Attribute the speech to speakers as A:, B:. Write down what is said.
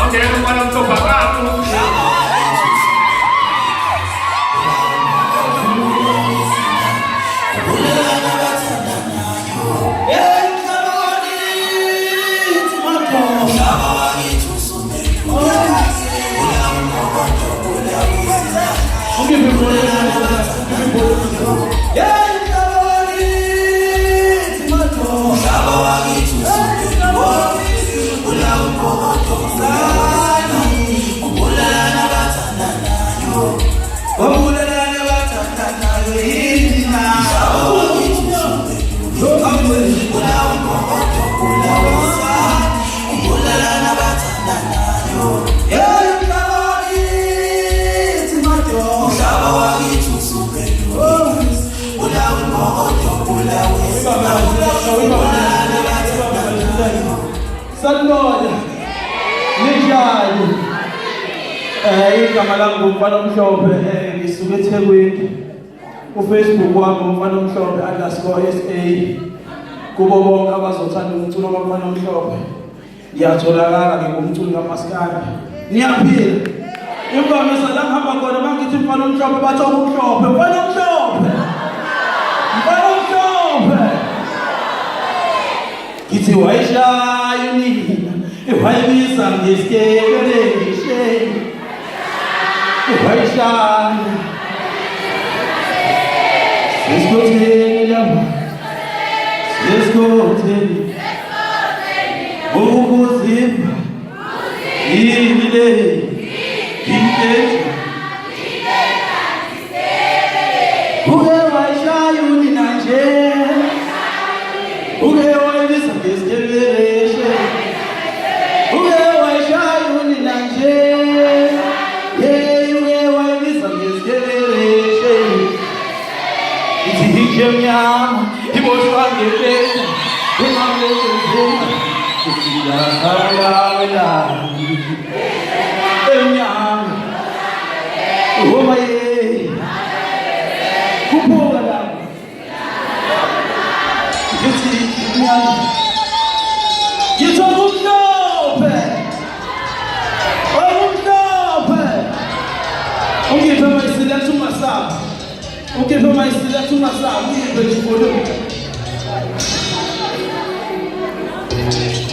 A: Ongea umfana omhlophe kakhulu.
B: Sanibona ninjani igama lami ngumfana omhlophe ngisuke eThekwini uFacebook wami umfana omhlophe _SA kubo bonke abazothanda umculo womfana omhlophe ngiyatholakala ngingumculi kaMaskandi niyaphila imvamisa la ngihamba khona mangithi umfana omhlophe bathi omhlophe mfana omhlophe mfana omhlophe kithi wayishaya unina wayibisa ngesikelelishe wayishaya sesikotheni lapha sesikotheni ukuzipha yile impeja uke wayishaya unina nje uke wayibisa ngesikelelishe uke wayishaya unina nje uke wayibisa ngesikelelishe ithi mnyama iboshwa ngepeta engamlezenzela isiyasabulawela emnyama omaye kuphola lapho ngithi mnyama ngithola umhlophe ungiphe mayisiletha umasaba ungiphe mayisiletha umasaba ungiphe nje